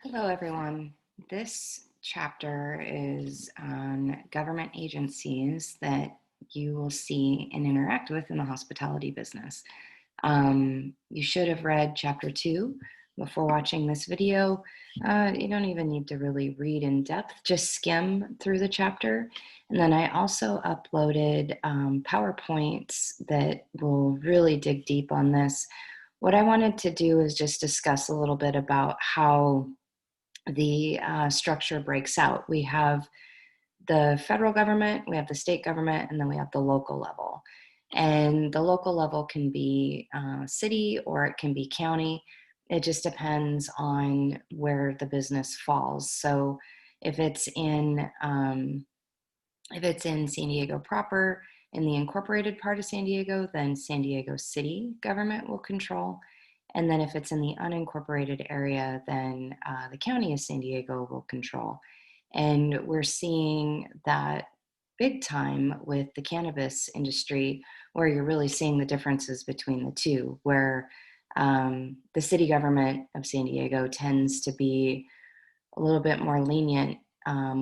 Hello, everyone. This chapter is on government agencies that you will see and interact with in the hospitality business. You should have read chapter 2 before watching this video. You don't even need to really read in depth, just skim through the chapter. And then I also uploaded PowerPoints that will really dig deep on this. What I wanted to do is just discuss a little bit about how the structure breaks out. We have the federal government, we have the state government, and then we have the local level. And the local level can be city or it can be county. It just depends on where the business falls. So if it's in San Diego proper, in the incorporated part of San Diego, then San Diego city government will control. And then if it's in the unincorporated area, then the county of San Diego will control. And we're seeing that big time with the cannabis industry, where you're really seeing the differences between the two, where the city government of San Diego tends to be a little bit more lenient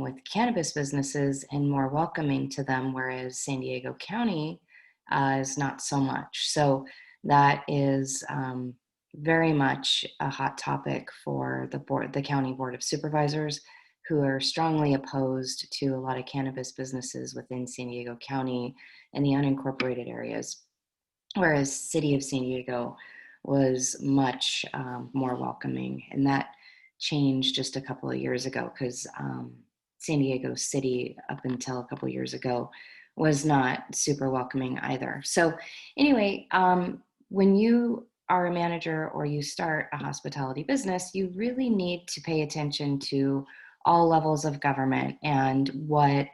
with cannabis businesses and more welcoming to them, whereas San Diego County is not so much. So that is very much a hot topic for the county board of supervisors, who are strongly opposed to a lot of cannabis businesses within San Diego County and the unincorporated areas, whereas City of San Diego was much more welcoming, and that changed just a couple of years ago because San Diego City, up until a couple of years ago, was not super welcoming either. So, anyway, when you are a manager or you start a hospitality business, you really need to pay attention to all levels of government and what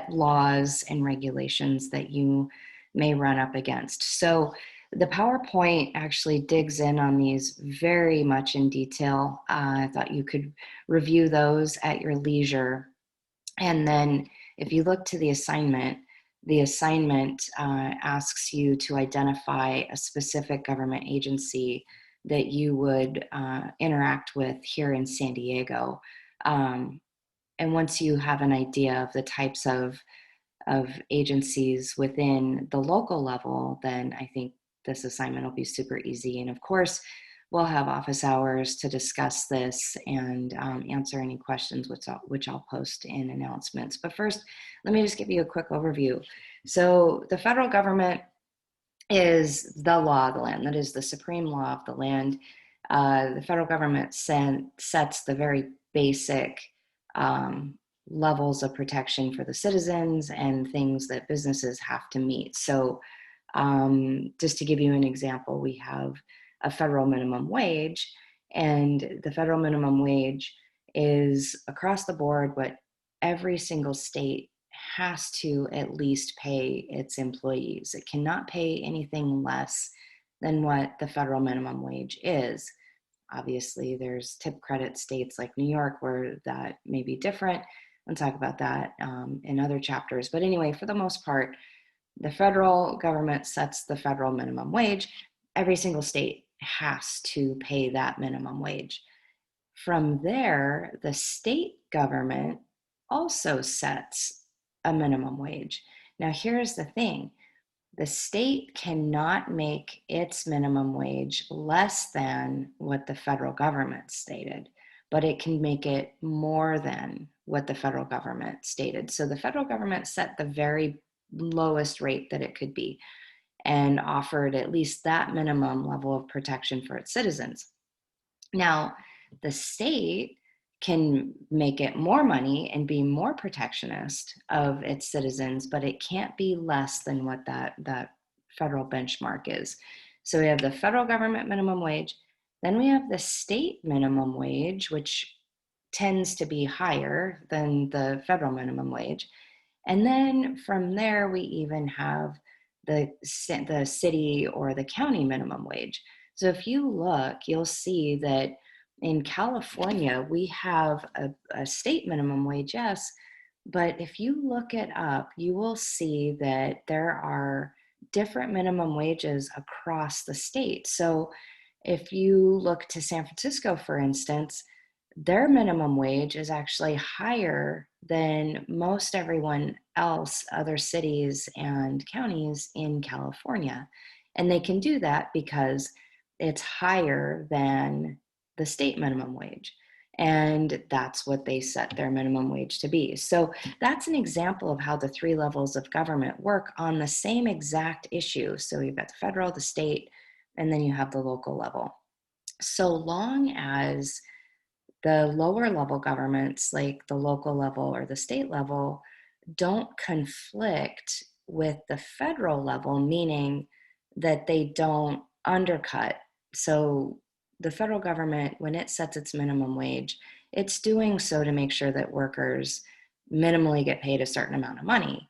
laws and regulations that you may run up against. So the PowerPoint actually digs in on these very much in detail. I thought you could review those at your leisure. And then if you look to the assignment asks you to identify a specific government agency that you would interact with here in San Diego. And once you have an idea of the types of agencies within the local level, then I think this assignment will be super easy. And of course, we'll have office hours to discuss this and answer any questions, which I'll post in announcements. But first, let me just give you a quick overview. So the federal government is the law of the land. That is the supreme law of the land. The federal government sets the very basic levels of protection for the citizens and things that businesses have to meet. So just to give you an example, we have a federal minimum wage, and the federal minimum wage is across the board what every single state has to at least pay its employees. It cannot pay anything less than what the federal minimum wage is. Obviously, there's tip credit states like New York where that may be different. I'll talk about that in other chapters. But anyway, for the most part, the federal government sets the federal minimum wage. Every single state has to pay that minimum wage. From there, the state government also sets a minimum wage. Now, here's the thing. The state cannot make its minimum wage less than what the federal government stated, but it can make it more than what the federal government stated. So the federal government set the very lowest rate that it could be and offered at least that minimum level of protection for its citizens. Now, the state can make it more money and be more protectionist of its citizens, but it can't be less than what that federal benchmark is. So we have the federal government minimum wage, then we have the state minimum wage, which tends to be higher than the federal minimum wage. And then from there, we even have the city or the county minimum wage. So if you look, you'll see that in California, we have a state minimum wage, yes, but if you look it up, you will see that there are different minimum wages across the state. So If you look to San Francisco, for instance, their minimum wage is actually higher than most everyone else, other cities and counties in California. And they can do that because it's higher than the state minimum wage. And that's what they set their minimum wage to be. So that's an example of how the three levels of government work on the same exact issue. So you've got the federal, the state, and then you have the local level. So long as the lower level governments, like the local level or the state level, don't conflict with the federal level, meaning that they don't undercut. So the federal government, when it sets its minimum wage, it's doing so to make sure that workers minimally get paid a certain amount of money.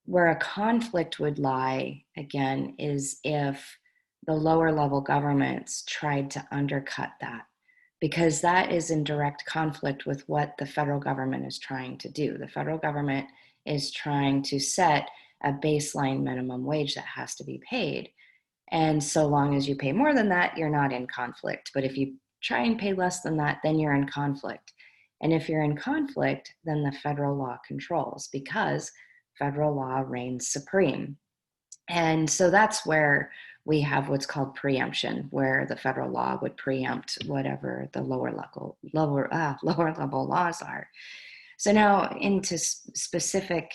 Where a conflict would lie, again, is if the lower level governments tried to undercut that, because that is in direct conflict with what the federal government is trying to do. The federal government is trying to set a baseline minimum wage that has to be paid. And so long as you pay more than that, you're not in conflict. But if you try and pay less than that, then you're in conflict. And if you're in conflict, then the federal law controls, because federal law reigns supreme. And so that's where we have what's called preemption, where the federal law would preempt whatever the lower level laws are. So now into specific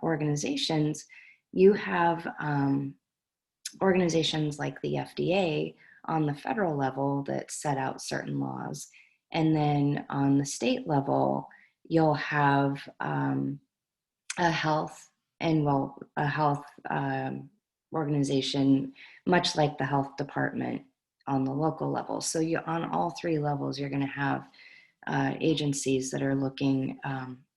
organizations, you have organizations like the FDA on the federal level that set out certain laws. And then on the state level, you'll have a health a health organization, much like the health department on the local level. So you, on all three levels, you're going to have agencies that are looking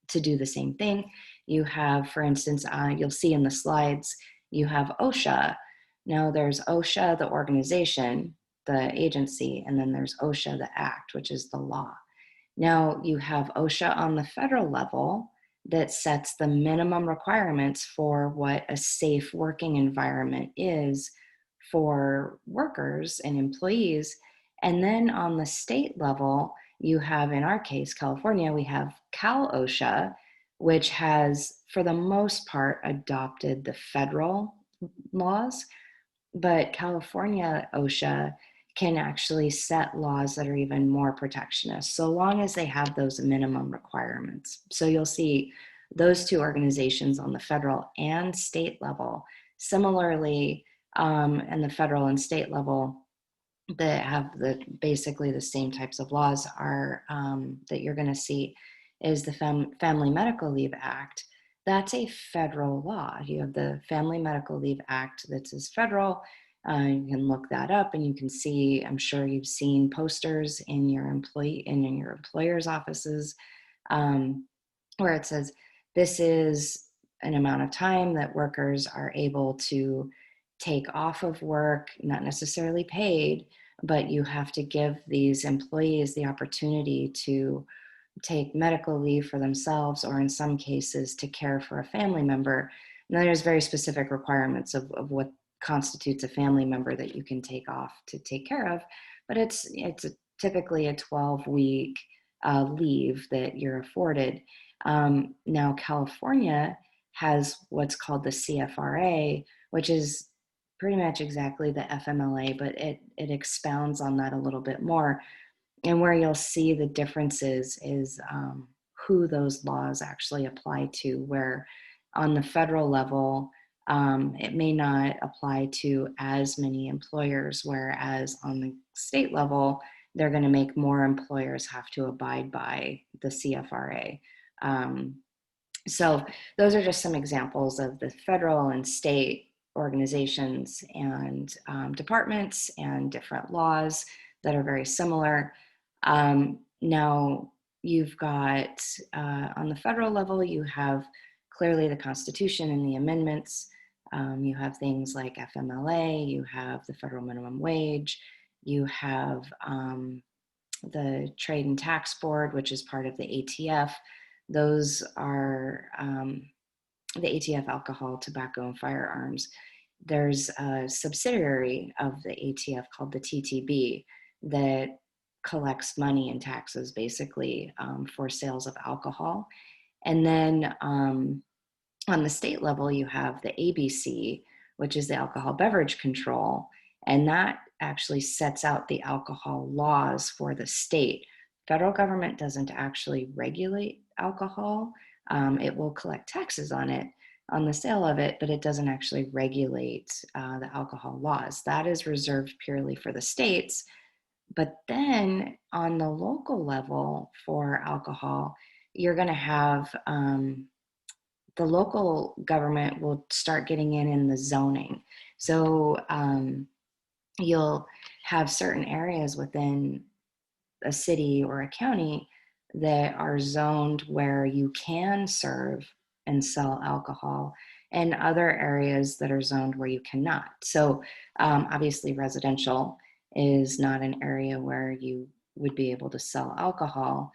to do the same thing. You have, for instance, you'll see in the slides, you have OSHA. Now there's OSHA, the organization, the agency, and then there's OSHA, the act, which is the law. Now you have OSHA on the federal level that sets the minimum requirements for what a safe working environment is for workers and employees. And then on the state level, you have, in our case, California, we have Cal OSHA, which has, for the most part, adopted the federal laws, but California OSHA can actually set laws that are even more protectionist, so long as they have those minimum requirements. So you'll see those two organizations on the federal and state level. Similarly, and the federal and state level that have basically the same types of laws are that you're going to see is the Family Medical Leave Act. That's a federal law. You have the Family Medical Leave Act that says federal. You can look that up and you can see, I'm sure you've seen posters in your employer's offices where it says this is an amount of time that workers are able to take off of work, not necessarily paid, but you have to give these employees the opportunity to take medical leave for themselves, or in some cases to care for a family member. And then there's very specific requirements of what constitutes a family member that you can take off to take care of, but it's typically a 12-week leave that you're afforded. Now California has what's called the CFRA, which is pretty much exactly the FMLA, but it expounds on that a little bit more. And where you'll see the differences is who those laws actually apply to, where on the federal level, it may not apply to as many employers, whereas on the state level, they're going to make more employers have to abide by the CFRA. So those are just some examples of the federal and state organizations and departments and different laws that are very similar. Now you've got, on the federal level, you have clearly the Constitution and the amendments. You have things like FMLA, you have the federal minimum wage, you have the Trade and Tax Board, which is part of the ATF. Those are the ATF, alcohol, tobacco, and firearms. there's a subsidiary of the ATF called the TTB that collects money and taxes basically for sales of alcohol. And then on the state level, you have the ABC, which is the Alcohol Beverage Control, and that actually sets out the alcohol laws for the state. Federal government doesn't actually regulate alcohol. It will collect taxes on it, on the sale of it, but it doesn't actually regulate the alcohol laws. That is reserved purely for the states. But then on the local level for alcohol, you're going to have the local government will start getting in the zoning. So you'll have certain areas within a city or a county that are zoned where you can serve and sell alcohol, and other areas that are zoned where you cannot. So obviously residential is not an area where you would be able to sell alcohol.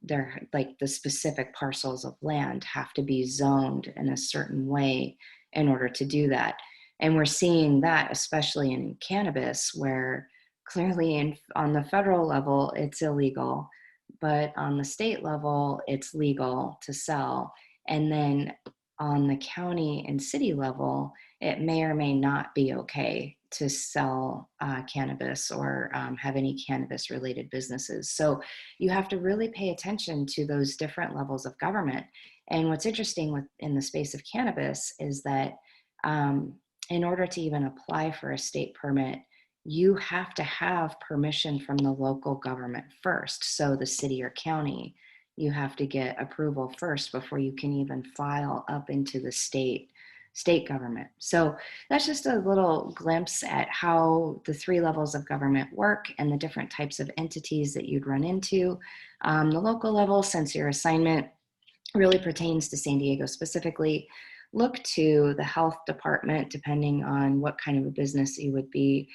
They're like the specific parcels of land have to be zoned in a certain way in order to do that. And we're seeing that especially in cannabis, where clearly on the federal level it's illegal, but on the state level it's legal to sell. And then on the county and city level, it may or may not be okay to sell cannabis or have any cannabis related businesses. So you have to really pay attention to those different levels of government. And what's interesting in the space of cannabis is that in order to even apply for a state permit, you have to have permission from the local government first. So the city or county, you have to get approval first before you can even file up into the state government. So that's just a little glimpse at how the three levels of government work and the different types of entities that you'd run into. The local level, since your assignment really pertains to San Diego specifically, look to the health department depending on what kind of a business you would be.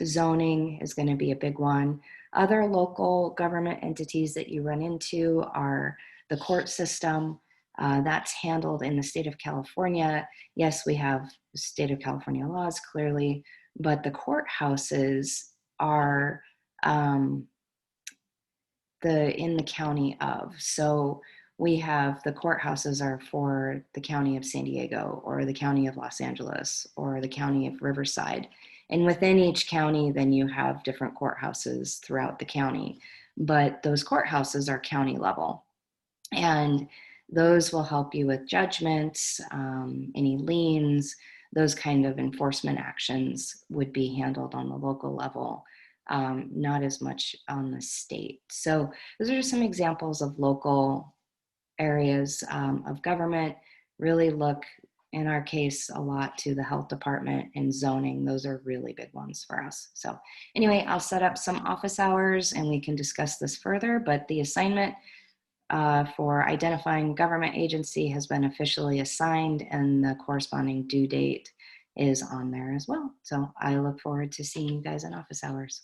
Zoning is going to be a big one. Other local government entities that you run into are the court system. That's handled in the state of California. Yes, we have state of California laws clearly, but the courthouses are in the county of. So we have the courthouses are for the county of San Diego or the county of Los Angeles or the county of Riverside. And within each county, then you have different courthouses throughout the county. But those courthouses are county level. And those will help you with judgments, any liens, those kind of enforcement actions would be handled on the local level, not as much on the state. So those are just some examples of local areas of government. Really look, in our case, a lot to the health department and zoning. Those are really big ones for us. So anyway, I'll set up some office hours and we can discuss this further, but the assignment for identifying government agency has been officially assigned and the corresponding due date is on there as well. So I look forward to seeing you guys in office hours.